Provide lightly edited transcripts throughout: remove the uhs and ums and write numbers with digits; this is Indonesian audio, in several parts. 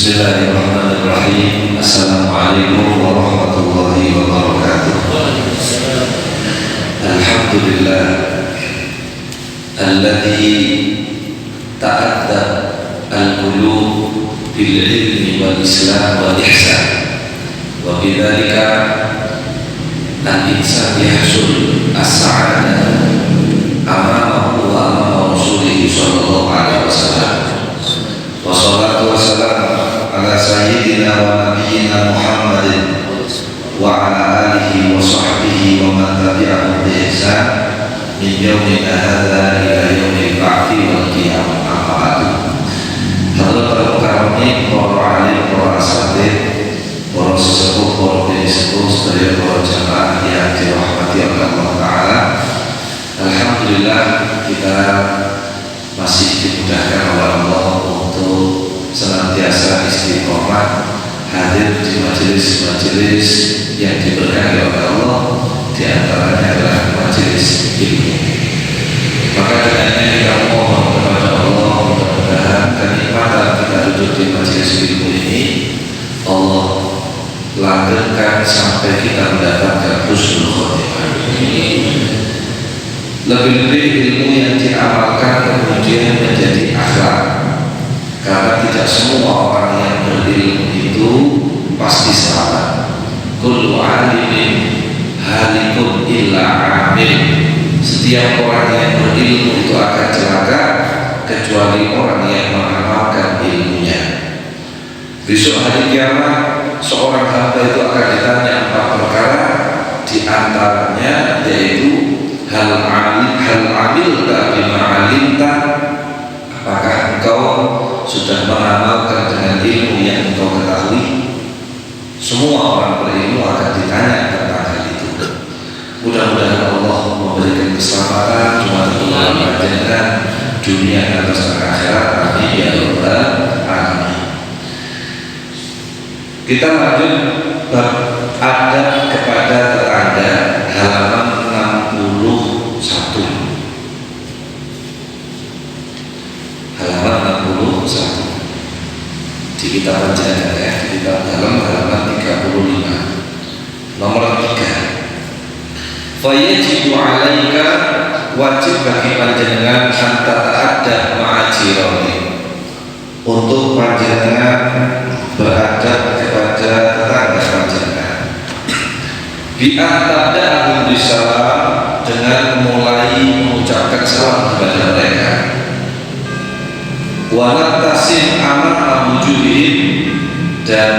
Bismillahirrahmanirrahim. Assalamualaikum warahmatullahi wabarakatuh. Alhamdulillah alladzi ta'addab al-qulub bil ilmi wal islam wal ihsan wa bidzalika al-insan yahsul as-sa'adah amamahu wa amama rasulih sallallahu alaihi wasallam. Wassalatu wassalamu ala sayyidina wa nabiyyina Muhammadin wa ala alihi wa sahbihi wa man tabi'ahum bi ihsan min yaumina hadza ila yaumil ba'thi wal qiyamah. Amma ba'du. Hadirin kami, para alim, para asatidz, para sesepuh, para penyesepuh, sedaya para jamaah yang dirahmati oleh Allah Ta'ala. Alhamdulillah kita masih dimudahkan oleh Allah untuk senantiasa istiqomah hadir di majelis-majelis yang diberkahi oleh Allah, di antaranya adalah majelis ilmu. Maka dengannya kita mohon kepada Allah, mudah-mudahan kenikmatan kita duduk di majelis ilmu ini Allah langgengkan sampai kita mendapatkan husnul khotimah. Lebih-lebih ilmu yang diamalkan kemudian menjadi akhlak, karena tidak semua orang yang berilmu itu pasti selamat. Kullu alimin halikun illa amil. Setiap orang yang berilmu itu akan celaka kecuali orang yang mengamalkan ilmunya. Besok hari kiamat seorang hamba itu akan ditanya 4 perkara, di antaranya yaitu hal amilta bima alimta, apakah engkau sudah mengamalkan dengan ilmu yang engkau ketahui? Semua orang berilmu akan ditanya tentang hal itu. Mudah-mudahan Allah memberikan keselamatan cuma dalam panjenengan dunia dan akhirat. Amin ya rabbal alamin. Kita lanjut bab adab kepada tetangga, halaman 61. Halaman 61 di kitab panjenengan ya, di kitab dalam halaman 35 nomor 3. Fayajibu alaika, wajib bagi panjenengan anta ta'addab ma'ajironi, untuk panjenengan beradab kepada tetangga panjenengan. Bi'antabda'ahum bisalam, dengan mulai mengucapkan salam kepada mereka. Walatasim aman abujuhim, dan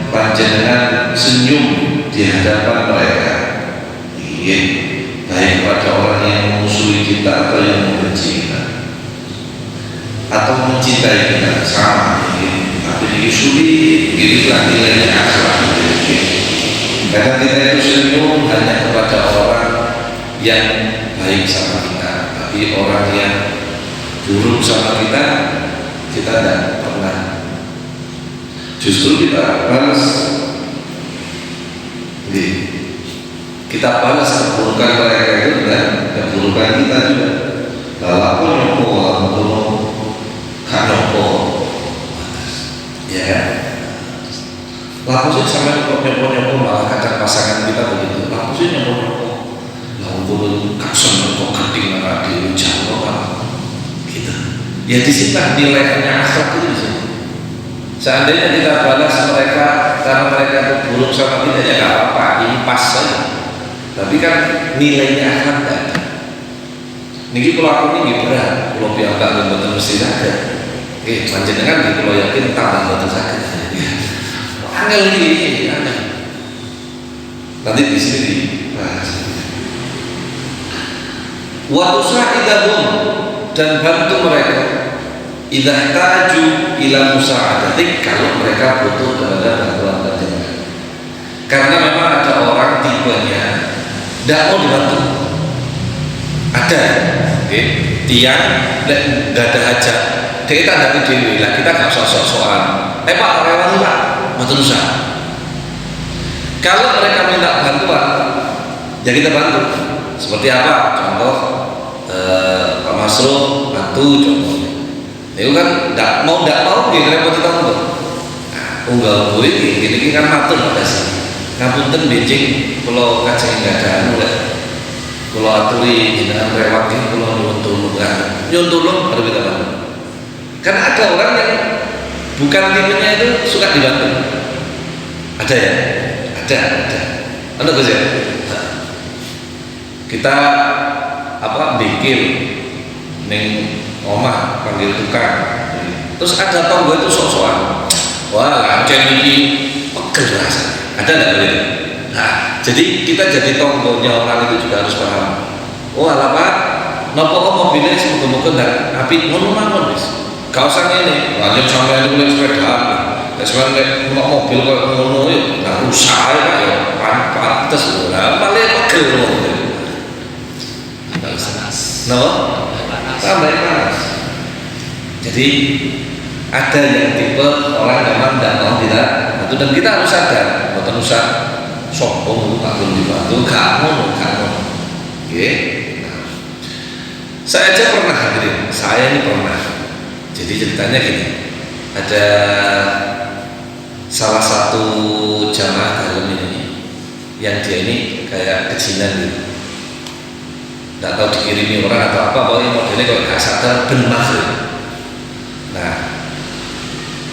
panjenengan senyum di hadapan mereka. Ingin baik pada orang yang memusuhi kita atau yang membenci kita atau mencintai kita sama. Tapi ini sulit, inilah nilainya akhlak. Karena kita itu senyum hanya kepada orang yang baik sama kita, tapi orang yang buruk sama kita tidak pernah. Justru kita balas, kita balas keburukan mereka itu dan keburukan kita juga. Lalu nyopo, lalu kanyopo, ya kan? Lalu sih sampai nyopo malah kacang pasangan kita begitu. Lalu sih nyopo. Lalu kakson kok keting nggak diucapkan gitu. Ya disimpan nilainya akhlak itu di sini. Seandainya kita balas mereka karena mereka itu buruk sama kita, ya nggak apa-apa, impas saja. Tapi kan nilainya akhlak nggak ada. Niki kalau aku ini berat, kalau pihak tak betul mesti ada. Panjenengan kalau yakin tambah betul sakit. Angel ini, angel. Nanti di sini dibahas. Wa tusa'idahum, dan bantu mereka idza taju ila musa'adatik, kalau mereka butuh kepada bantuan panjenengan. Karena memang ada orang tipenya tidak mau dibantu. Ada tiang dan tidak ada hajat, kita tidak dewi lah, kita nggak sok-sokan. Pak rewan pak, betul usah. Kalau mereka minta bantuan, ya kita bantu. Seperti apa? Contoh Pak Masro bantu contohnya. Itu kan tidak mau gitu, repot kita untuk. Unggal kuwi iki kan matur Mas. Ngapunten benjing kula kajeng enggak ada kula aturi jenengan rewat iki kula nyuwun tulung. Nyuwun tulung baru kita bantu. Karena ada orang yang bukan tipenya itu suka dibantu. Ada ya? Ada. Ada Gus ya? Kita bikin neng omah panggil tukang. Terus ada tonggo itu sok-sokan. Wah, lancen ini pegel rasanya. Ada nggak begitu? Nah, jadi kita jadi tonggonya orang itu juga harus paham. Wah, apa? Nopo mobilnya semoga-moga nggak api ngono-ngono wis. Gak usah ini, lanjut sampai itu boleh sepeda. Sekarang mau mobil kok ngono ya, nggak usah ya, pantas lah, malah pegel loh. Nggak usah. No? Tambah panas. Jadi ada yang tipe orang memang tidak mau kita bantu dan kita harus sadar bukan usah sombong aku dibantu kamu. Oke. Saya aja pernah hadirin, saya ini pernah. Jadi ceritanya gini, ada salah satu jamaah dalam ini yang dia ini kayak kejinan gitu, nggak tahu dikirimi orang atau apa, pokoknya modelnya kalau nggak sadar benar. Nah,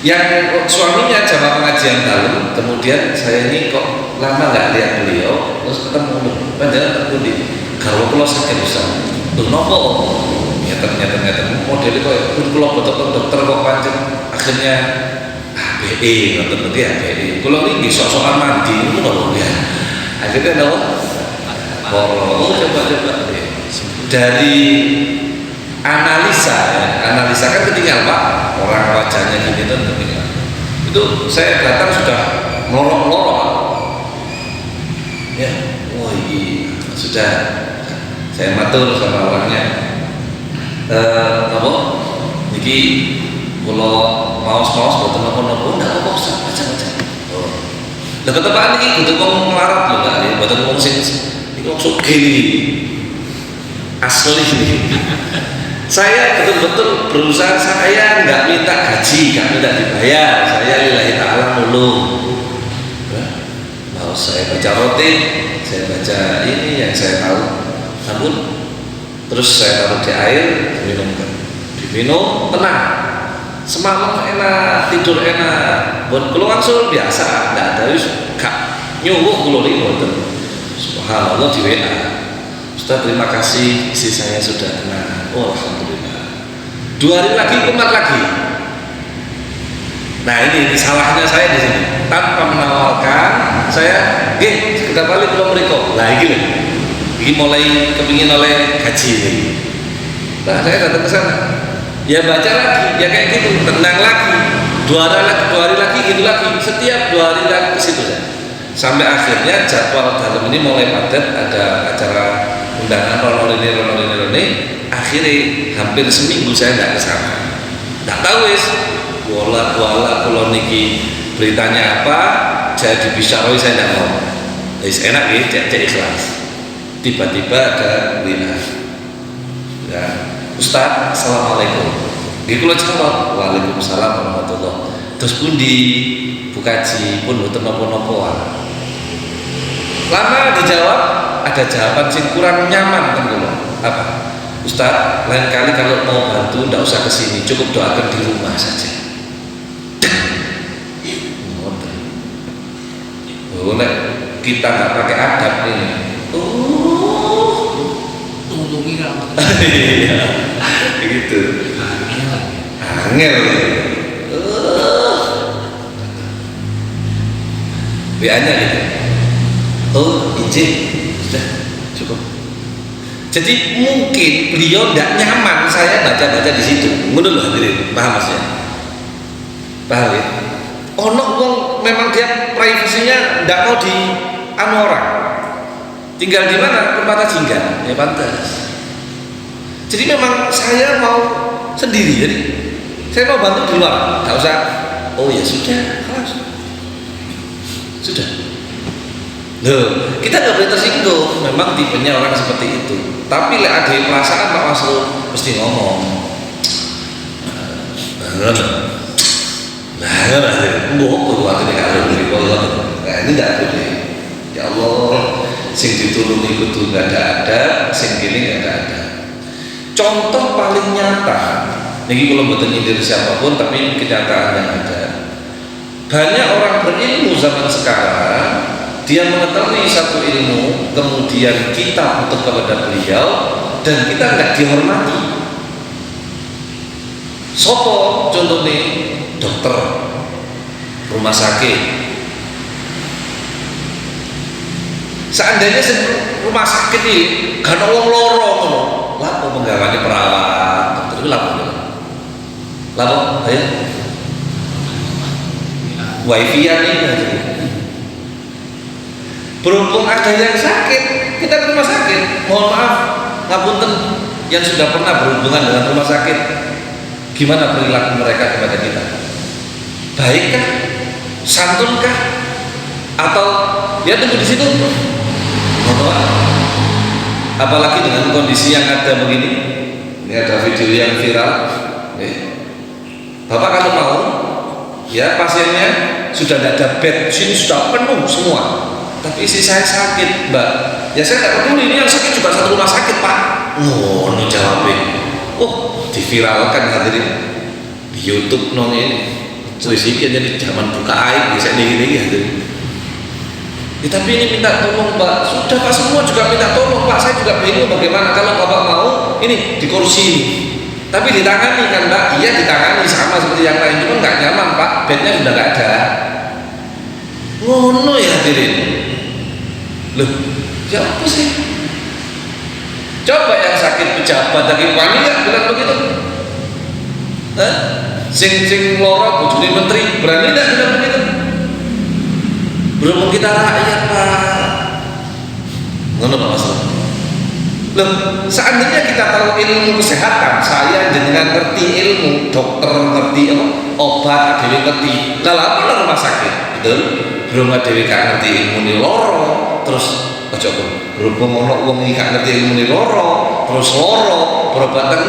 yang suaminya jamaah pengajian dalam, kemudian saya ini kok lama nggak lihat beliau, terus ketemu panjangan terkundi kalau sakit bisa tuh nopo nyata modelnya kok kalau betul dokter kok pancen akhirnya ABE nonton nanti ABE kalau ini sok-sokan mandi itu nopo ya akhirnya nopo coba dari analisa kan ketinggal Pak, orang wajahnya gini tuh ketinggal. Itu saya datang sudah melorok ya, sudah saya matur sama orangnya apa niki kalau maos boten napa-napa ndak apa usah baca lha ketepaan iki kudu wong melarat lho Kak, boten wong sing iku sugih asli ini. Saya betul-betul berusaha, saya nggak minta gaji, nggak minta dibayar, saya lillahi ta'ala mulu. Mau saya baca roti, saya baca ini yang saya tahu, namun terus saya taruh di air, diminum tenang. Semalam enak, tidur enak, buat keluar sul biasa, nggak ada gak nyuwuk keluarin boten. Subhanallah di WA. Ustaz terima kasih, istri saya sudah tenang. Oh, alhamdulillah. 2 hari lagi kumat lagi. Nah ini salahnya saya di sini. Tanpa menawarkan, saya, kita balik belum mereka. Nah ini mulai kepingin oleh gaji ini. Nah saya datang ke sana. Ya baca lagi, ya kayak gitu, tenang lagi. 2 hari lagi, gitu lagi. Setiap 2 hari lagi ke situ saya. Sampai akhirnya jadwal dalam ini mulai padat, ada acara undangan ronor ini. Akhirnya hampir seminggu saya nggak kesana. Nggak tahu wis. Wala kalau niki beritanya apa, jadi bisyaroi saya nggak mau. Wis enak ya, jadi ikhlas. Tiba-tiba ada berita. Ya, Ustaz, assalamualaikum. Iku lo jawab, waalaikumsalam warahmatullah. Terus pun bukaji pun boten napa-napa. Lama dijawab, ada jawaban sing kurang nyaman kan kula. Apa? Ustaz, lain kali kalau mau bantu ndak usah kesini, cukup doakan di rumah saja. Nek kita nggak pakai adab ini. Tulungi lah. Iya, begitu. Angel. WA-nya gitu. Oh, izin. Sudah cukup. Jadi mungkin beliau tidak nyaman saya baca-baca di situ. Ngono lho hadirin, paham maksudnya? Paham ya? Ono wong memang dia privasinya tidak mau di orang. Tinggal di mana? Permata Jingga. Ya pantas. Jadi memang saya mau sendiri jadi. Saya mau bantu di luar, nggak usah. Oh ya sudah, kelas. Sudah. Loh, kita nggak boleh tersinggung. Memang tipenya orang seperti itu. Tapi ada perasaan Pak Masrul mesti ngomong. Nah, mbok kuwi kalau dari Allah. Nah, ini tidak boleh. Ya Allah, sing ditulungi kudu enggak ada, sing kene enggak ada. Contoh paling nyata, niki kula mboten nyindir siapapun tapi ini kenyataan yang ada. Banyak orang berilmu zaman sekarang, dia mengetahui satu ilmu, kemudian kita butuh kepada beliau dan kita enggak dihormati. Sopo contohnya dokter rumah sakit. Seandainya rumah sakit ini gak ada wong loro ngono, lha kok penggawane perawat, dokter iki lapo ayo wifi-an ini berhubung ada yang sakit, kita ke rumah sakit. Mohon maaf, ngapunten yang sudah pernah berhubungan dengan rumah sakit, gimana perilaku mereka kepada kita? Baikkah? Santunkah? Atau ya tunggu di situ? Apalagi dengan kondisi yang ada begini. Ini ada video yang viral. Bapak kalau mau, ya pasiennya sudah tidak ada bed, sini sudah penuh semua. Tapi istri saya sakit, Mbak. Ya saya tidak peduli, ini yang sakit juga satu rumah sakit, Pak. Oh, no jawabnya. Oh, diviralkan hadirin di YouTube nong ini. Wis iki jadi zaman buka aib bisa gini hadirin. Ya, tapi ini minta tolong, Pak. Sudah Pak, semua juga minta tolong, Pak. Saya juga bingung bagaimana kalau Bapak mau ini di kursi ini. Tapi ditangani kan, Mbak? Iya ditangani sama seperti yang lain, cuma nggak nyaman, Pak. Bednya sudah nggak ada. Ngono ya hadirin. Loh, ya apa sih? Coba yang sakit pejabat lagi wani nggak bilang begitu? Hah? Sing loro bojone menteri berani nggak bilang begitu? Berhubung kita rakyat, Pak. Ngono Pak Mas. Loh, seandainya kita tahu ilmu kesehatan, saya jenengan ngerti ilmu, dokter ngerti obat, adewe ngerti. Lah apa rumah sakit? Betul? Belum adewe gak ngerti ilmu ni loro, terus aja berhubung ono wong iki gak ngerti ilmu ni loro, terus loro perobatan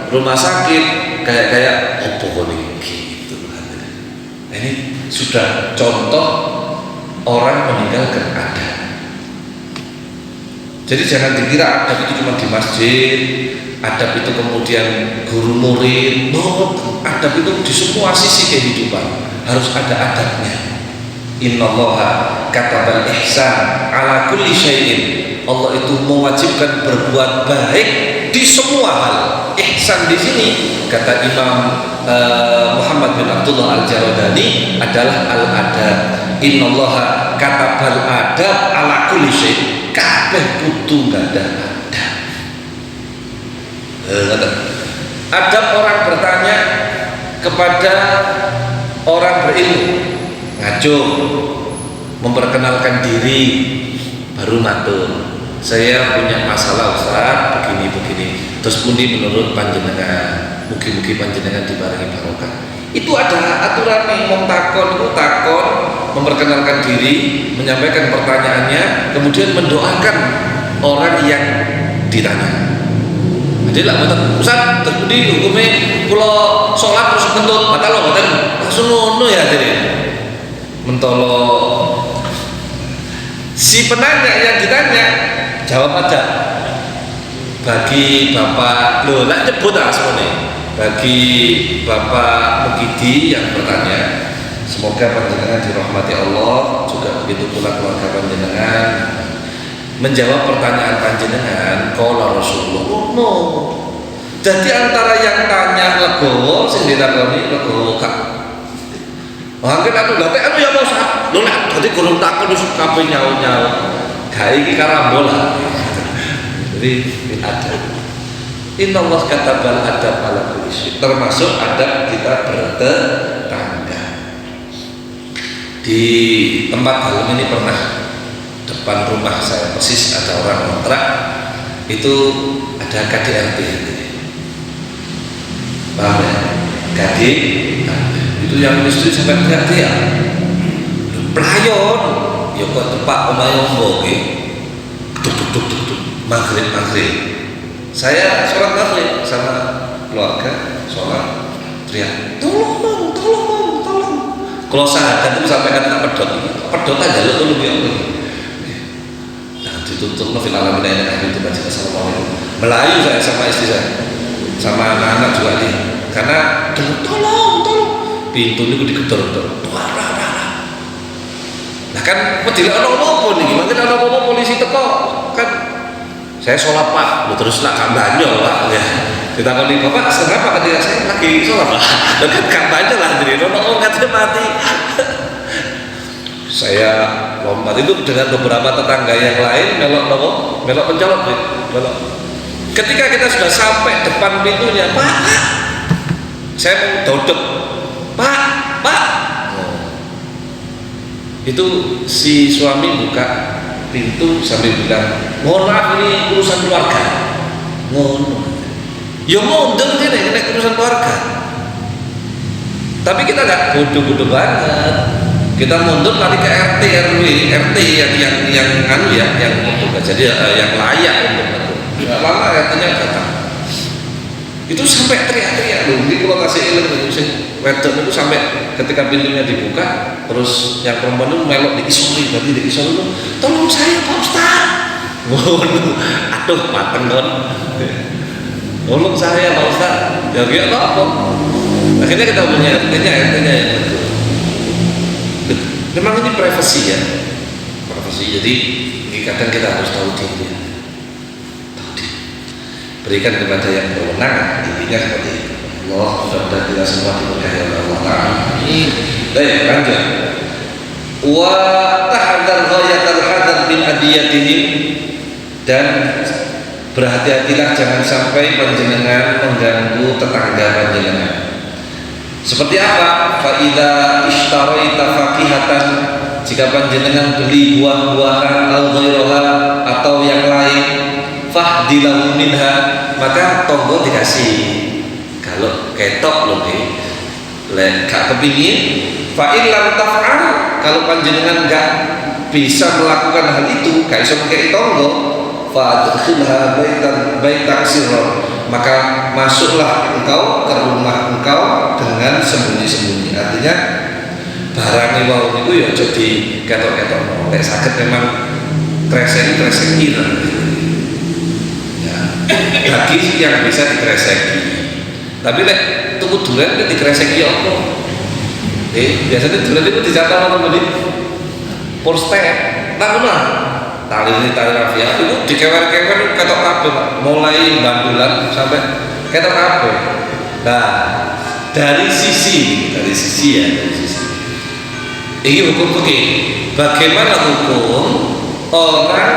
rumah sakit kayak opo kok gitu. Nah, ini sudah contoh orang meninggalkan adab. Jadi jangan dikira adab itu cuma di masjid, adab itu kemudian guru murid. No, adab itu di semua sisi kehidupan harus ada adabnya. Innallaha katabal ihsan ala kulli syai'in. Allah itu mewajibkan berbuat baik di semua hal. Ihsan di sini kata Imam Muhammad bin Abdullah Al-Jaradani adalah al-adab. Innallaha katabal adab ala kulli syai'in. Kabeh kudu enggak ada adab. Adab orang bertanya kepada orang berilmu, ngaco, memperkenalkan diri, baru matur. Saya punya masalah Ustaz, begini. Terus pundi menurut panjenengan, mugi-mugi panjenengan dibarengi barokah. Itu ada aturan nih, mau takon, memperkenalkan diri, menyampaikan pertanyaannya, kemudian mendoakan orang yang ditanya. Jadi lah betul, Ustaz, terus pundi hukumnya kalau sholat terus kentut, batal loh, betul? Langsung ngono ya jadi. Mentolo si penanya yang ditanya jawab aja. Bagi Bapak lo lah nyebut semuanya. Bagi Bapak Mukidi yang bertanya, semoga panjenengan dirahmati Allah, juga begitu pula keluarga panjenengan. Menjawab pertanyaan panjenengan, qala Rasulullah. No. Jadi antara yang tanya legowo, sing ditakoni legowo kak. Mangke aku lha anu ya Mas. Lho nek dadi gurung takon wis kabeh nyau-nyau. Gawe iki karambola. Jadi ada. Innallaha katabal adab ala kulli syai'. Termasuk adab kita bertetangga. Di tempat Halem ini pernah depan rumah saya persis ada orang kontrak, itu ada KDRT. Paham ya? KDRT itu yang istri sampai teriak-teriak. Pelayon, ya kok tempat omahe ombo ki. Tuk maghrib. Saya sholat maghrib sama keluarga, sholat teriak, tolong, Kalau sahadat itu sampai kata pedot aja lo tuh lebih apa? Nah dituntut fil alamin ayat itu baca assalamualaikum. Melayu saya sama istri saya, sama anak-anak juga nih. Karena tolong pintu ini digedor-gedor. Nah kan tidak ada apa-apa nih, gimana ada apa-apa polisi teko kan? Saya sholat pak, terus nak kampanye pak ya. Kita kali bapak kenapa ketika saya lagi sholat pak? Dekat kampanye lah jadi orang katanya mati. Saya lompat itu dengan beberapa tetangga yang lain melok mencolok belok. Ketika kita sudah sampai depan pintunya, pak, saya mau dodok, pak. Itu si suami buka pintu sambil bilang, mohon maaf ini urusan keluarga. Ngono. Ya mondel ini kena urusan keluarga. Tapi kita nggak bodoh-bodoh banget. Kita mundur lari ke RT RW yang anu ya, yang untuk jadi yang layak untuk itu. Nggak lama RT-nya datang. Itu sampai teriak-teriak loh. Jadi kalau kasih ilmu itu wedok itu sampai ketika pintunya dibuka, terus yang perempuan itu melok diisori, berarti diisori itu, tolong saya Pak Ustaz. Waduh, aduh mateng kan. Tolong saya Pak Ustaz. Ya gitu apa? Akhirnya kita punya RT-nya yang betul. Memang ini privasi ya, privasi. Jadi kadang kita harus tahu diri. Berikan kepada yang berwenang, intinya seperti itu. Allah mudah-mudahan kita semua diberkahi oleh Allah Ta'ala. Baik, lanjut. Wa tahadzar ghayatal hadzar min adiyatihim, dan berhati-hatilah jangan sampai panjenengan mengganggu tetangga panjenengan. Seperti apa? Fa idza ishtaraita faqihatan, jika panjenengan beli buah-buahan al ghairaha atau yang lain, fahdilahu minha, maka tonggo dikasih. Kalau ketok loh nih, gak kepingin. Fa'il lam taf'al, kalau panjenengan gak bisa melakukan hal itu, gak bisa pakai tonggo, fa'adkhilha baitan sirran, maka masuklah engkau ke rumah engkau dengan sembunyi-sembunyi. Artinya barang wau itu ya jadi ketok-ketok. Nek saged memang kresek kira. Bagi yang bisa dikreseki. Tapi lek tuku durian itu dikreseki apa? Biasanya durian itu dicatat orang beli porstep. Tak benar. Tali rafia itu dikewer-kewer ketok kabeh, mulai bandulan sampai ketok kabeh. Nah, dari sisi. Ini hukum fikih. Bagaimana hukum orang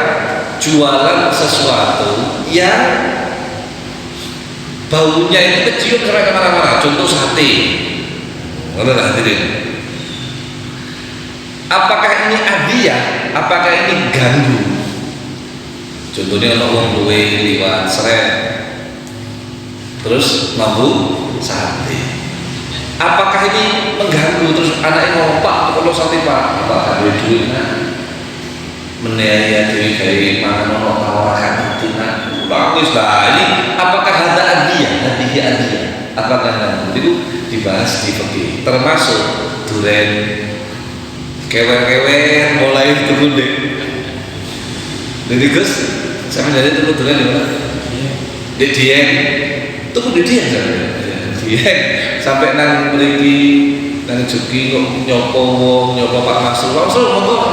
jualan sesuatu yang baunya itu kecium sampai kemana-mana, contoh sate. Mana hadirin? Apakah ini adiyah? Apakah ini ganggu? Contohnya orang duwe liwat seret, terus mampu sate. Apakah ini mengganggu? Terus anaknya ngomong, Pak, kalau sate Pak, apakah duit menaya diri kayak mana mau tawarkan itu bagus lah. Ini apakah ada hadiah? Apakah itu dibahas di fikih, termasuk duren kewer mulai itu gede. Jadi Gus, sampai dari itu duren di mana? Di Dieng, tunggu di Dieng sampai nang memiliki nang Juki nyopo Pak Masrul, monggo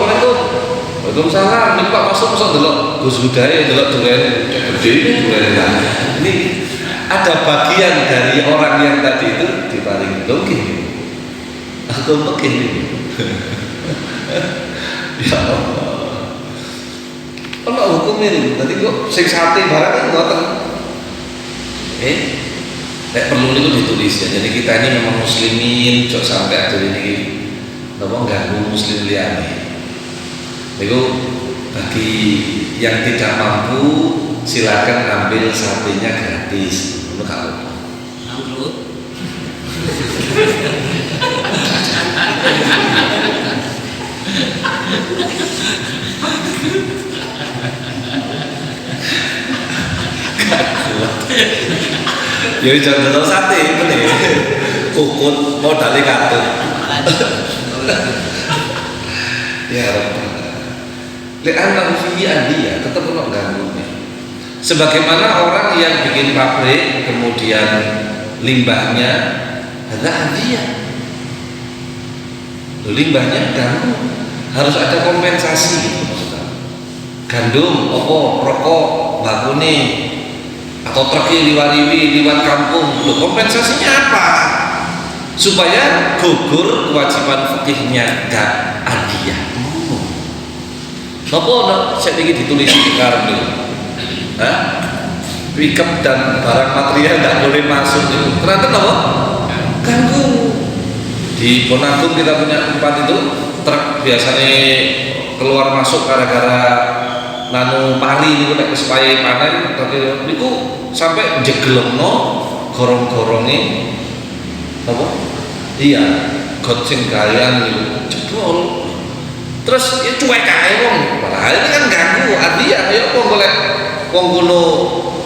Waalaikumsalam, ini Pak Masuk delok Gus Budaya, delok duren gede ini duren. Ini ada bagian dari orang yang tadi itu dipaling logik. Aku begini. Ya Allah. Kalau hukum ini, nanti kok sing sate barang itu ngoten. Perlu itu ditulis ya. Jadi kita ini memang muslimin, jok sampai atur ini nopo ganggu muslim liyane. Itu bagi yang tidak mampu silakan ambil satenya gratis. Untuk apa? Ya contoh sate itu nih, kukut modalnya katut. Ya Rabbana. Li'annahu fihi adiyah, tetap ono ganggunya. Sebagaimana orang yang bikin pabrik kemudian limbahnya ada adiyah. Limbahnya ganggu, harus ada kompensasi gitu maksudnya. Gandum, rokok, bakune atau truk liwat kampung, kompensasinya apa? Supaya gugur kewajiban fikihnya gak adiyah. Napa saya ingin ditulis sekarang nih? Pickup dan barang material tidak boleh masuk itu. Ternyata apa? Ganggu. Di Ponagong kita punya tempat itu, truk biasanya keluar masuk gara-gara nanu pari niku nek supaya panen, tapi niku sampai jegelno gorong-goronge apa? Iya, got sing gawean niku jebol. Terus ya cuek ae wong. Padahal ini kan ganggu, artinya ayo kok golek wong kuno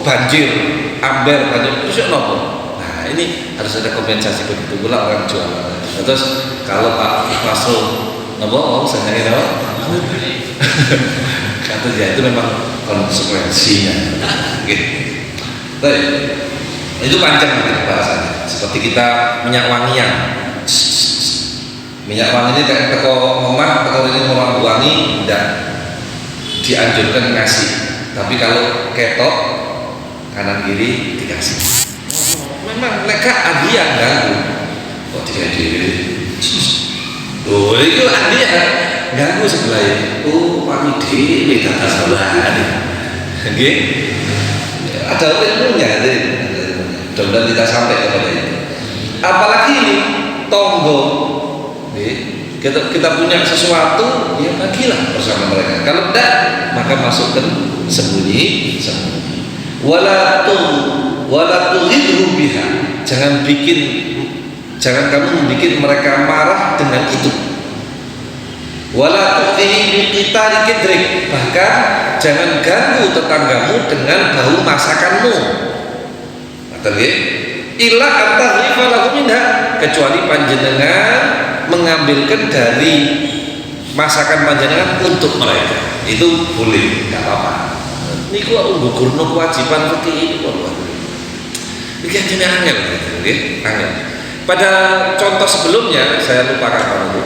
banjir, amber banjir terus yo nopo. Nah, ini harus ada kompensasi begitu pula orang jualan. Terus kalau Pak Masrul nopo saya nggak tahu. Kata dia itu memang konsekuensinya. Gitu. Baik. Itu panjang nanti bahasannya. Seperti kita minyak wangian. Minyak wangi ini kayak teko omah, teko ini mau wangi, tidak dianjurkan ngasih. Tapi kalau ketok kanan kiri dikasih. Memang mereka hadiah ganggu. Kok tidak diri? Oh itu hadiah ganggu sebelah ini. Oh wangi dewi tata sebelahan. Oke? Ada ilmunya, mudah-mudahan kita sampai kepada itu. Apalagi ini tonggo. Kita punya sesuatu, ya bagilah bersama mereka. Kalau tidak, maka masukkan sembunyi. Wala tughidhu biha. Jangan kamu membuat mereka marah dengan itu. Wala tughidhi biqitari kidrik. Bahkan jangan ganggu tetanggamu dengan bau masakanmu. Artinya, illa antaghrifa lahu minha, kecuali panjenengan mengambilkan dari masakan panjenengan untuk mereka, itu boleh, nggak apa-apa. Ini kok gugurno kewajiban seperti ini kok luar biasa. Ini jenis angel, angel. Pada contoh sebelumnya saya lupa kapan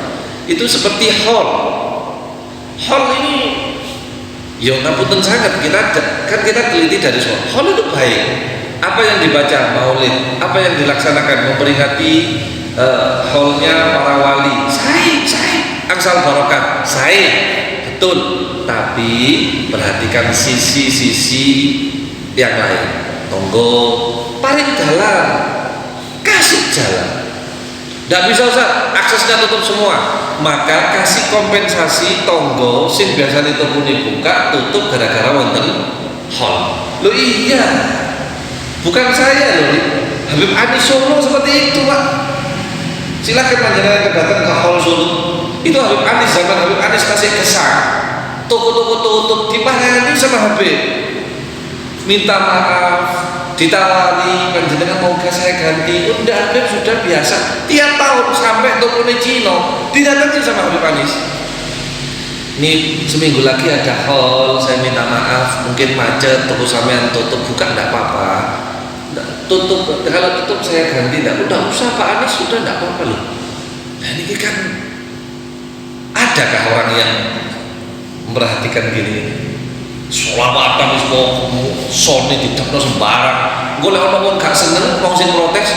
itu seperti hall ini, ya ngapunten sangat kita teliti dari soal hall itu baik. Apa yang dibaca maulid, apa yang dilaksanakan memperingati haulnya para wali, saya angsal barokah, saya betul. Tapi perhatikan sisi-sisi yang lain. Tonggo paling jalan, kasih jalan. Tidak bisa Ustaz, aksesnya tutup semua. Maka kasih kompensasi tonggo sing biasanya toko buka tutup gara-gara wonten hall. Lo iya, bukan saya loh. Habib Anis Solo seperti itu Pak. Silakan panjenengan datang ke hall Solo. Itu Habib Anis, zaman Habib Anis masih kesan. Toko-toko tutup dipahami sama Habib. Minta maaf, ditawari panjenengan mau ke saya ganti. Udah Habib sudah biasa. Tiap tahun sampai toko Cino didatangi sama Habib Anis. Ini seminggu lagi ada hall, saya minta maaf, mungkin macet, toko sampean tutup, buka enggak apa-apa. Tutup, kalau tutup saya ganti, enggak usah Pak Anies, sudah enggak apa-apa loh. Nah ini kan adakah orang yang memperhatikan gini? Sholawatan semua sone didekno sembarang. Golek orang gak seneng, wong sing protes,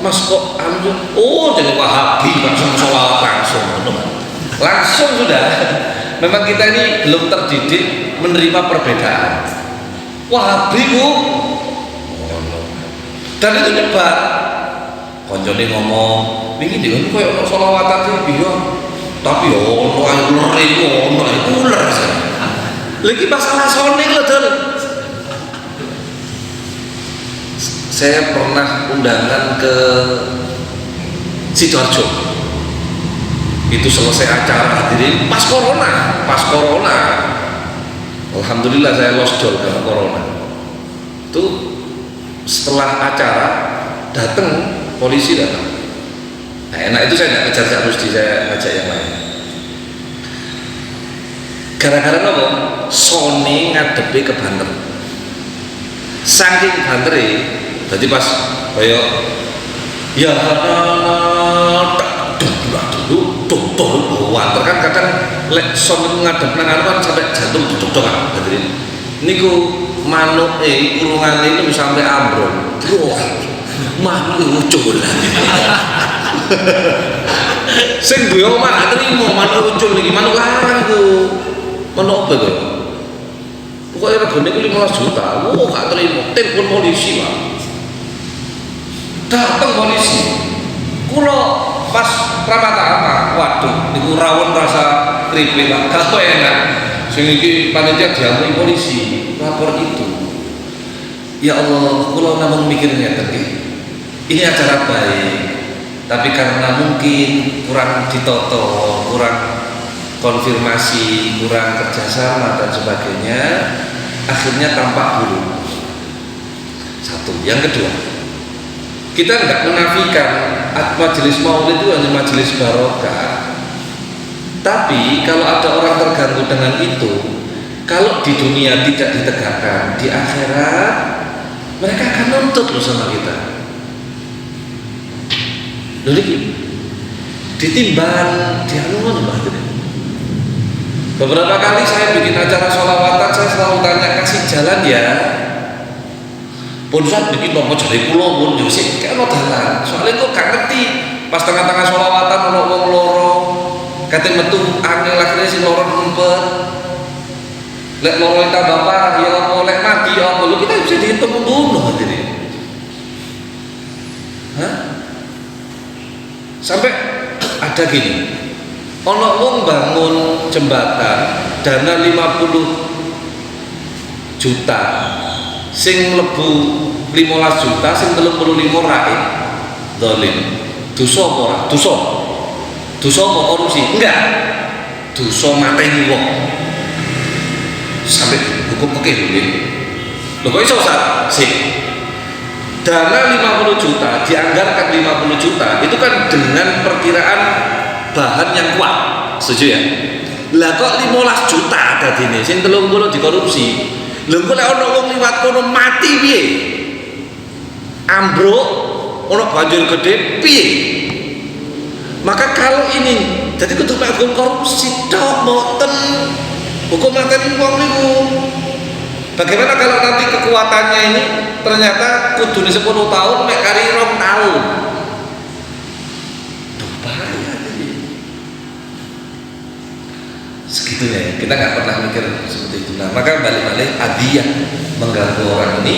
Mas kok anu, oh jadi Wahabi langsung sholawat langsung sudah. Memang kita ini belum terdidik menerima perbedaan. Wahabi ku dan itu nyebar. Koncone ngomong, wingi dhewe koyo ono sholawatan iki piye. Tapi ono ae uler iku ono iku uler. Lagi masalah sone lho, Dul. Saya pernah undangan ke Sidoarjo. Itu selesai acara hadirin pas corona. Alhamdulillah saya lockdown karena corona. Itu setelah acara datang polisi datang. Nah, enak itu saya tidak kejar Cak Rusdi, saya ngajak yang lain. Gara-gara apa? Sony ngadepi ke banter. Saking bantere, jadi pas kaya ya wanter kan kadang lek Sony ngadep nang kan sampai jantung duduk kan hadirin. Niku manuk kurungane itu sampai ambrol. Manuk ucul. Sing duwe omah gak trimo manuk ucul iki, manuk larang ku. Manuk apa to? Pokoke regane ku 15 juta. Oh, gak trimo. Telepon polisi, Pak. Dateng polisi. Kula pas ramata-ramata, waduh, niku rawon rasa kripik, Pak. Gak enak. Sing iki panitia diamuk polisi, lapor itu. Ya Allah, kula namung mikirnya tadi. Ini acara baik, tapi karena mungkin kurang ditoto, kurang konfirmasi, kurang kerjasama dan sebagainya, akhirnya tampak buruk. Satu. Yang kedua, kita nggak menafikan majelis maulid itu hanya majelis barokah. Tapi kalau ada orang terganggu dengan itu, kalau di dunia tidak ditegakkan, di akhirat mereka akan nuntut loh sama kita. Lalu ditimbang dialungan lah. Beberapa kali saya bikin acara sholawatan, saya selalu tanya, kasih jalan ya. Pun saat bikin nopo jadi pulau pun justru kayak no jalan. Soalnya kok gak ngerti. Pas tengah-tengah sholawatan ono wong loro, kate metu angel akhirnya si loro ngumpet. Lek loro tambah parah ya apa lek mati ya apa lu kita bisa dihitung membunuh hadirin. Hah? Sampai ada gini, ono wong bangun jembatan dana 50 juta, sing lebu 15 juta, sing 35 rakyat zalim. Dosa apa ora? Dosa. Dosa apa korupsi? Enggak. Dosa mateni wong. Sampai hukum fikih nggih. Lho kok iso sih? Dana 50 juta dianggarkan 50 juta itu kan dengan perkiraan bahan yang kuat, setuju ya? Lah kok 15 juta dadine sing 30 dikorupsi. Lho kok lek ana wong liwat kono mati piye? Ambruk, ana banjir gede piye? Maka kalau ini jadi kudu hukum korupsi tok mboten hukum mateni wong niku. Bagaimana kalau nanti kekuatannya ini ternyata kudune 10 tahun mek kari 2 tahun. Duh, bahaya ini. Segitunya ya, kita nggak pernah mikir seperti itu. Nah, maka balik-balik adiyah mengganggu orang ini.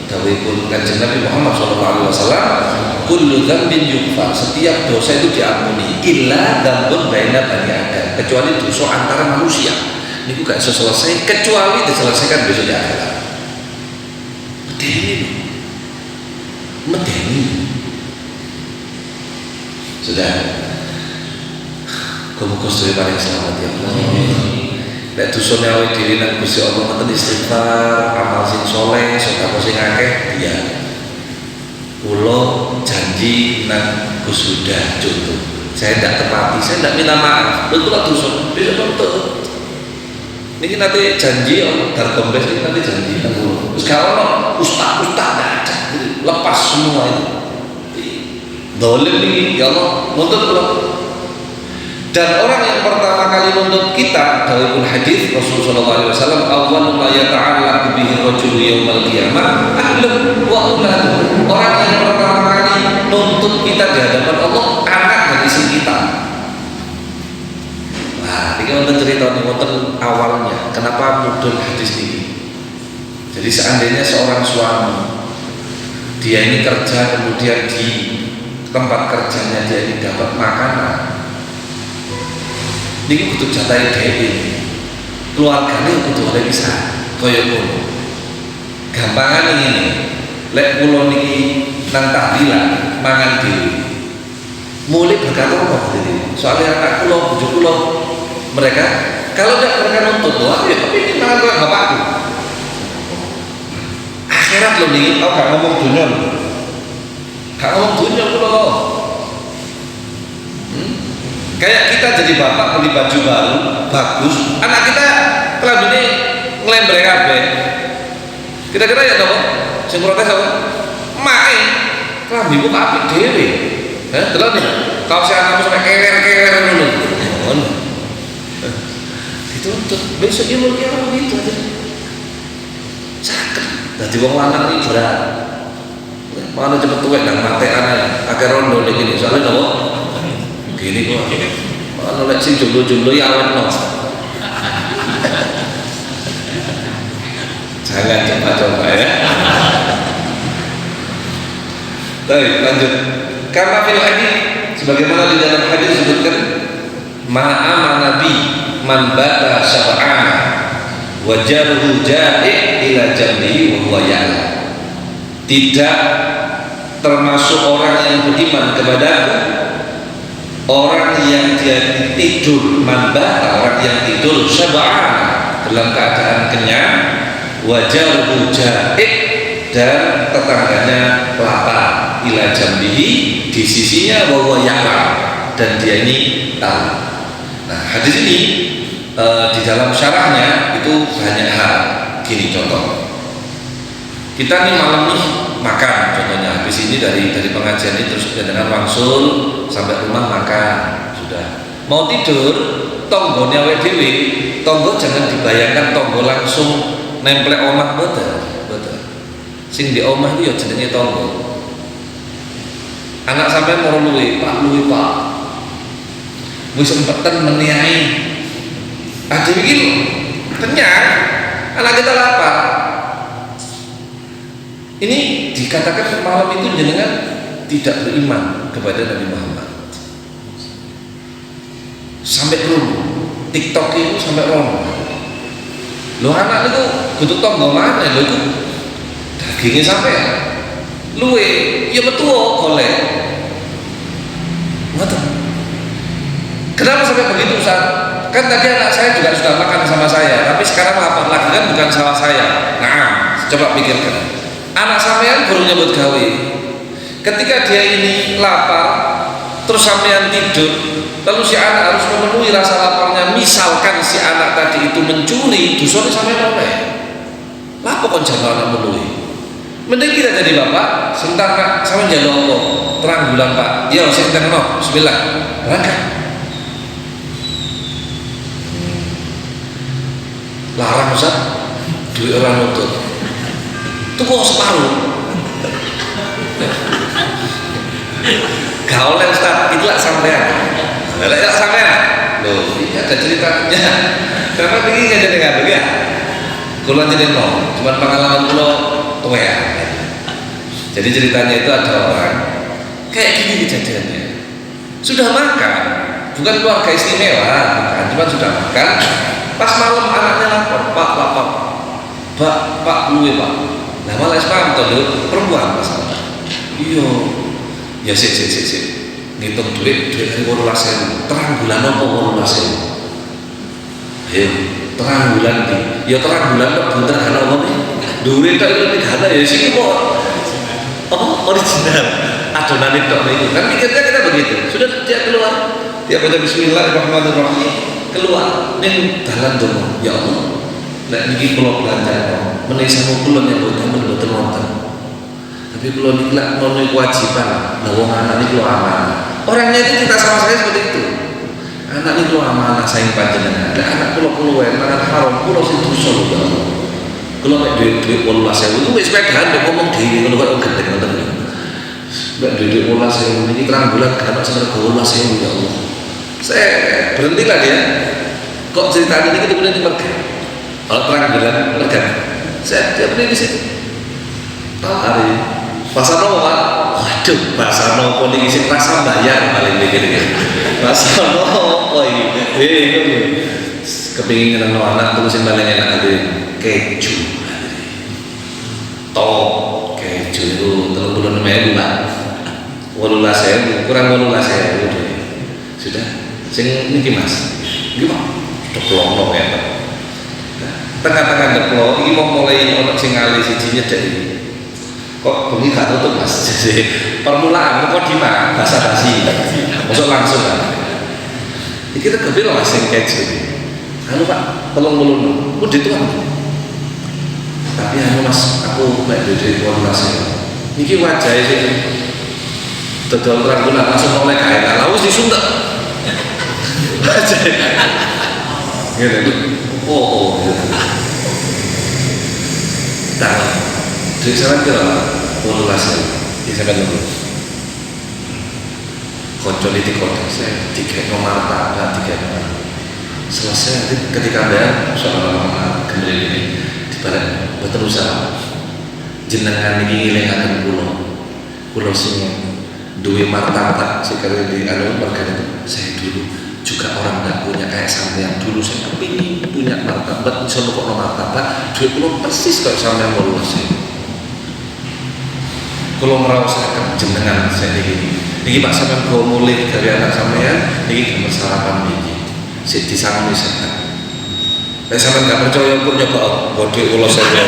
Dawuhipun Kanjeng Nabi Muhammad SAW, kullu dzambin yughfar, setiap dosa itu diampuni, illa dzambun baina bani Adam, kecuali dosa antara manusia. Ini gak bisa selesai kecuali diselesaikan besok di akhirat. Medeni sudah. Muga-muga sedaya paling selamat ya Allah. Nek dosane awake dhewe nang Gusti Allah mboten istighfar, amal sing saleh, sedekah sing akeh, ya. Kula janji nang Gus Huda contoh. Saya tidak tepati, saya tidak minta maaf. Betul dosa, besok nuntut. Ini nanti janji Dargombes ini nanti janji terus kalau ustaz ada lepas semua itu dolim ini ya Allah nuntut belum. Dan orang yang pertama kali nuntut kita dalam hadis Rasulullah SAW, awwalu ma yata'allaqu bihi rajulu yaumal qiyamah ahlun wa auladuh. Orang yang pertama kali nuntut kita di hadapan Allah anak dan istri kita. Nah, ini wonten cerita nih, wonten awalnya kenapa mudhun hadis ini. Jadi seandainya seorang suami dia ini kerja, kemudian di tempat kerjanya dia ini dapat makanan, ini butuh jatah dhewe, keluarganya butuh oleh bisa kaya ngono. Gampangan ini, lek kula niki nang tahlilan mangan dhewe, mulai berkata apa dhewe. Soalnya anak kula, bojo kula mereka kalau tidak mereka nuntut doa ya tapi ini malah gue bapakku akhirat loh nih. Oh gak ngomong dunia loh, gak ngomong dunia loh. Kayak kita jadi bapak beli baju baru bagus, anak kita kelambine ngelembreng kabeh. Kira-kira ya dong, sing protes apa? Mae, kelambimu kok apik dhewe. Delok nih, kaos anakmu sampai kewer-kewer ngono. Ngono. Dituntut, besok dia mau kira begitu aja. Cakep. Dadi wong lanang iki berat. Mana cepet tuwek nang mate anak akeh rondo ning kene. Soale napa? Gini kok. Mana lek sing jomblo-jomblo ya awetno. Jangan coba-coba ya. Baik, lanjut. Karena fil hadis sebagaimana di dalam hadis disebutkan ma'ama nabi man bata syab'ana wa jarhu ja'i ila jambihi wa huwa ya'lam. Tidak termasuk orang yang beriman kepadaku orang yang dia tidur man bata, orang yang tidur syab'ana dalam keadaan kenyang wa jarhu ja'i dan tetangganya lapar ila jambihi di sisinya wa huwa ya'lam dan dia ini tahu. Nah, hadis ini di dalam syarahnya itu banyak hal. Gini contoh, kita nih malam nih makan, contohnya habis ini dari pengajian ini terus dengan wangsul sampai rumah makan, sudah mau tidur tonggonya awake dhewe, tonggo jangan dibayangkan tonggo langsung nemplek omah, betul sing di omah itu ya jenenge tonggo. Anak sampai mau luwe pak wis sempetan meniai ada bikin kenyang, anak kita lapar. Ini dikatakan malam itu jenengan tidak beriman kepada Nabi Muhammad. Sampai romo TikTok itu sampai romo. Lo anak itu butuh tonggo mana lo itu dagingnya sampai luwe ya betul golek. Kenapa sampai begitu Ustaz? Kan tadi anak saya juga sudah makan sama saya, tapi sekarang lapar lagi, kan bukan salah saya. Nah, coba pikirkan. Anak sampean baru nyebut gawe. Ketika dia ini lapar, terus sampean tidur, lalu si anak harus memenuhi rasa laparnya. Misalkan si anak tadi itu mencuri, dosane sampean oleh. Lapo kon jane anak menuhi. Mending kita jadi bapak, sebentar Pak, sampean njaluk apa? Terang bulan Pak. Ya, sing tengno. Bismillah. Berangkat. Larang Ustaz, duit orang nutut itu kok separuh gak oleh Ustaz, itulah sampean itulah sampean loh, ini ada ceritanya karena begini gak jadi ngadu ya kalau jadi no, cuma pengalaman kalau tua ya. Jadi ceritanya itu ada orang kayak gini kejadiannya, sudah makan, bukan keluarga istimewa, bukan, cuma sudah makan. Pas malam anaknya lapar, Pak luwe Pak. Nah malah paham tuh perempuan masalah. Iya, ya sik. Ngitung duit 18.000. Terang bulan apa 18.000? Ayo, terang bulan nih. Ya terang bulan kok bunter kan apa nih? Duit tak itu gak ada ya sih kok. Original. Adonan itu kan mikirnya kita begitu. Sudah dia keluar. Dia baca Bismillahirrahmanirrahim. Keluar ning dalan donga, ya Allah nek niki kula belanja menawa kula nyebut mboten wonten tapi kula niki lak menawi kewajiban lha wong anak niki kula amanah. Orangnya itu kita sama saya seperti itu, anak niki kula amanah saing panjenengan, lek anak kula wae mangan haram kula sing dosa lho ya Allah. Kula nek duit 18.000 itu wis sepedahan nek ngomong dhewe ngono kok gendeng ngoten lho. Nek duit 18.000 niki terang bulan gak ono sing 18.000 ya Allah. Saya berhentilah dia. Kok cerita ini kita kemudian dipegang? Kalau terang bulan lega, saya dia berdiri di situ. Hari pasar nopo Pak. Waduh, pasar nopo nih isi rasa bayar paling begini. Pasar nopo ini? Ini kepingin nang anak terus yang paling enak ada keju. Top keju itu 36.000 Pak. 18.000 kurang 18.000 sudah. Sing niki Mas. Gimana? Deplok ya Pak. Tengah-tengah deplok ini mau mulai ono sing ngali siji nyedek. Kok bengi gak tutup Mas. Jadi permulaan kok di mana? Basa-basi. Masuk langsung kan. Iki regane lho sing keju. Anu Pak, tolong mulun. Udah itu kan. Tapi anu Mas, aku mek duwe kualitas. Niki wajahe sing dodol rangkulan langsung oleh kae. Lah wis disuntek. Wajahe. Ngene. Oh. Tak. Jadi sampean kira kualitas iki sampean lho. Kocok di kota saya tiket nomor tak tiket nomor selesai ketika ada soal kembali ini di badan berusaha jenengan ini ngilingaken pulau sini duwe martabak sekali di anu warga itu saya dulu juga orang nggak punya kayak sampean dulu saya kepingin punya martabak bisa kok martabak duit pulau persis kayak sampean mau luas kalau merasakan jenengan saya ini niki Pak sampean go mulih dari anak sampean niki gambar sarapan niki sik disangoni sehat. Nek sampean gak percaya kok nyoba bodhe kula saya.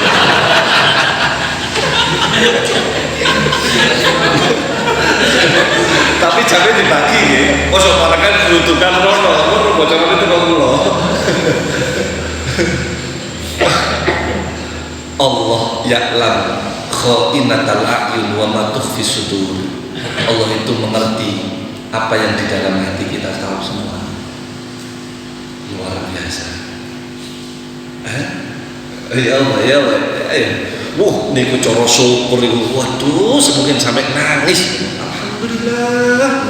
Tapi jame dibagi nggih. Ojo parakan grudukan rono, ngono bocah itu kok kula. Allah ya'lam kha'inatal a'yun wa ma tukhfi sudur. Allah itu mengerti apa yang di dalam hati kita tahu semua. Luar biasa. Ya Allah, ya Allah. Ayo. Niku cara syukur niku. Waduh, semungkin sampai nangis. Alhamdulillah.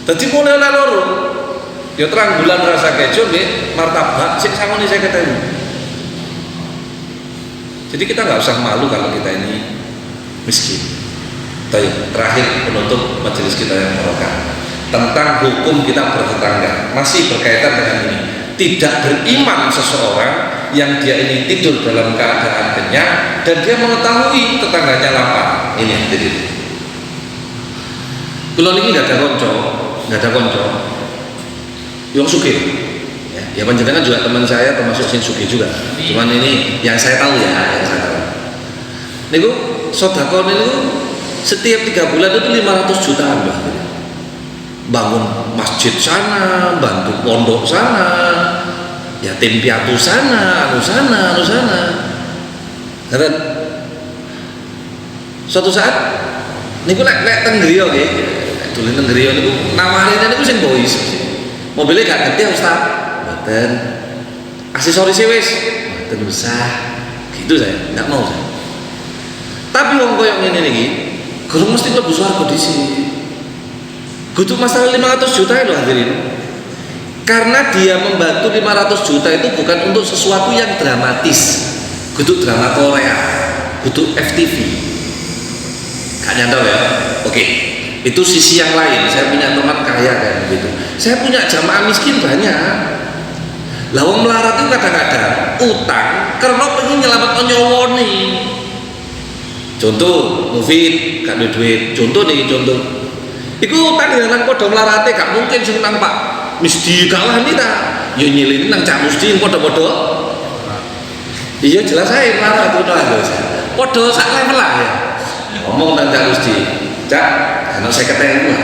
Dadi mulai ana loro. Ya terang bulan rasa keju nggih, martabak sing sangone 50.000. Jadi kita nggak usah malu kalau kita ini miskin. Terakhir penutup majelis kita yang barokah tentang hukum kita bertetangga masih berkaitan dengan ini. Tidak beriman seseorang yang dia ini tidur dalam keadaan kenyang dan dia mengetahui tetangganya lapar. Ini yang jadi. Kalau ini nggak ada konco, yang sugih. Ya panjenengan juga teman saya termasuk sing sugih juga. Cuman ini yang saya tahu ya, yang saya tahu. Niku sedekah niku setiap 3 bulan itu 500 jutaan Mbak. Bangun masjid sana, bantu pondok sana, yatim piatu sana, anu sana. Dan suatu saat niku lek teng griya nggih, dolen teng griya niku nawarine niku sing bois. Mobilnya gak gede Ustaz. Mboten. Aksesoris wis mboten usah. Gitu saya, enggak mau saya. Tapi wong koyo ngene niki gurung mesti mlebu swarga dhisik. Kudu masalah 500 juta lho hadirin. Karena dia membantu 500 juta itu bukan untuk sesuatu yang dramatis. Kudu drama Korea, kudu FTV. Gak nyantol ya? Oke. Itu sisi yang lain. Saya punya teman kaya kayak begitu. Saya punya jamaah miskin banyak. Lah wong melarat itu kadang-kadang utang karena pengen nyelametno nyawa nih. Contoh, Mufid gak ada duit. Contoh. Iku utang nang padha melarate gak mungkin sing nang Pak Misdi kalah nih ta. Ya nyilini nang Cak Misdi padha-padha. Iya jelas ae melarat ngono lho. Padha sak level lah ya. Ngomong nang Cak Misdi. Cak, ana 50.000 lah.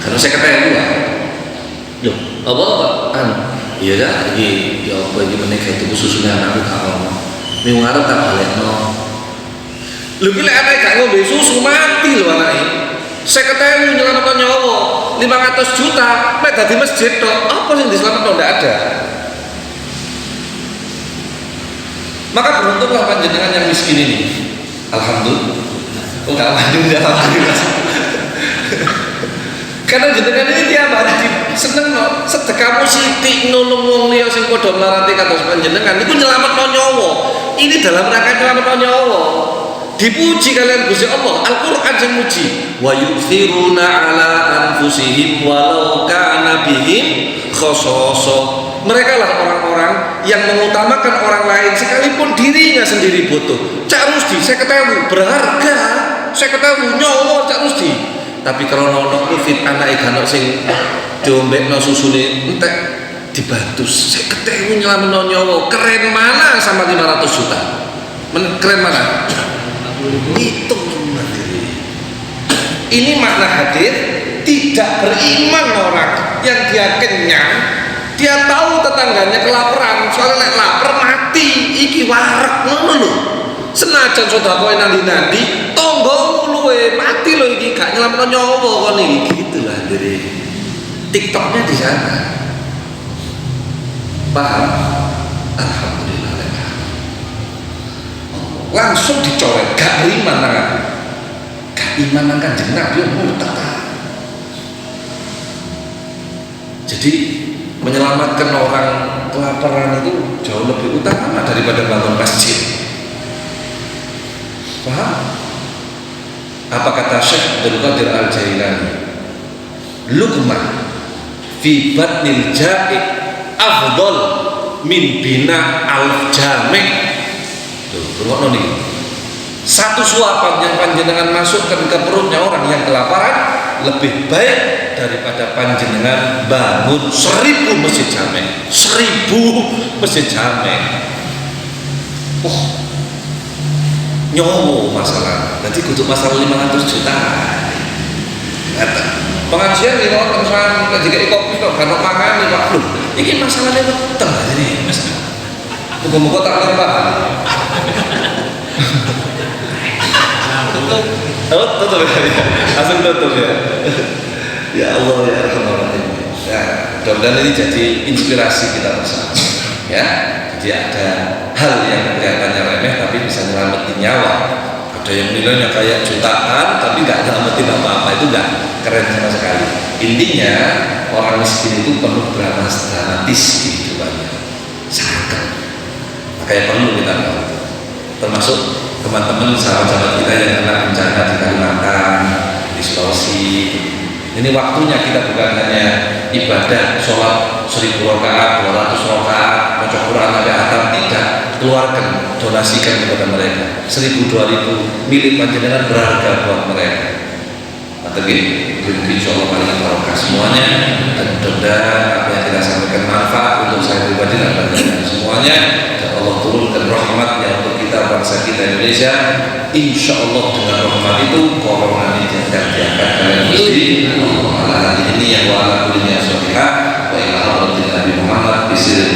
Ana 50.000 lah. Yo, apa anu? Iya dah, iki ya apa iki meneh gawe tuku susune anakku gak ono. Minggu ngarep tak balekno. Lho ki lek anake gak ngombe susu mati lho anake. 50.000 nyelametno nyawa, 500 juta mek dadi masjid tok. Apa sing diselametno ndak ada. Maka beruntunglah panjenengan yang miskin ini. Alhamdulillah. Oh gak alhamdulillah. Karena jenengan ini tiap hari seneng no, sedekahmu sithik nulung wong liya sing padha mlarate kados panjenengan niku nyelametno nyawa. Ini dalam rangka nyelametno nyawa. Dipuji kalian Gusti Allah. Al-Qur'an sing muji. Wa yu'thiruna 'ala anfusihim walau kana bihim khasasa. Mereka lah orang-orang yang mengutamakan orang lain sekalipun dirinya sendiri butuh. Cak Rusdi 50.000 berharga. 50.000 nyawa Cak Rusdi. Tapi kalau ono Covid anake gak ono sing diombekno susune entek dibantu 50.000 nyelametno nyawa. Keren mana sama 500 juta? Keren mana? Itu ini makna hadir tidak beriman orang yang dia kenyang, dia tahu tetangganya kelaparan, soalnya lek lapar mati, iki warek ngono lho. Senajan sedekah nanti tonggo luwe mati lho iki gak nyelametno nyawa kon iki gitulah dari TikToknya di sana. Paham? Alhamdulillah. Langsung dicoret, gak beriman nangan. Gak iman nang Kanjeng Nabi murtad. Jadi menyelamatkan orang kelaparan itu jauh lebih utama daripada bangun masjid. Paham? Apa kata Syekh Abdul Qadir Al-Jailani? Luqmah fi batnil ja'i afdal min bina al-jami'. Tuh, ruang nih. Satu suapan yang panjenengan masukkan ke perutnya orang yang kelaparan lebih baik daripada panjenengan bangun 1000 masjid jami'. 1000 masjid jami'. Nyowo masalah. Jadi kudu masalah 500 juta. Pengajian ini orang terusan jika kopi kok karena makan nih Pak. Ini masalahnya betul ini Mas. Muga-muga tak lembah. Tutup ya. Langsung tutup ya. Ya Allah ya Rahman. Ya, mudah-mudahan ini jadi inspirasi kita bersama. Ya, jadi ada hal yang kelihatannya remeh tapi bisa nyelamatin nyawa. Ada yang nilainya kayak jutaan tapi nggak nyelamatin apa-apa, itu nggak keren sama sekali. Intinya orang miskin itu perlu dramatis kehidupannya, sangat. Makanya perlu kita tahu. Termasuk teman-teman sahabat-sahabat kita yang kena bencana di Kalimantan, di Sulawesi. Ini waktunya kita bukan hanya ibadah sholat 1000 rakaat, 200 rakaat, baca Quran sampai atam, tidak. Keluarkan, donasikan kepada mereka 1000-2000 milik panjenengan berharga buat mereka. Tapi insya Allah paling barokah semuanya, dan mudah-mudahan apa yang kita sampaikan manfaat untuk saya pribadi dan panjenengan semuanya, dan Allah turunkan rahmatnya untuk kita bangsa kita Indonesia. Insya Allah dengan rahmat itu corona ini diangkat kalian mesti Allah ala ini yang wa ala kulinya sholihah wa ila hadratin Nabi Muhammad bisir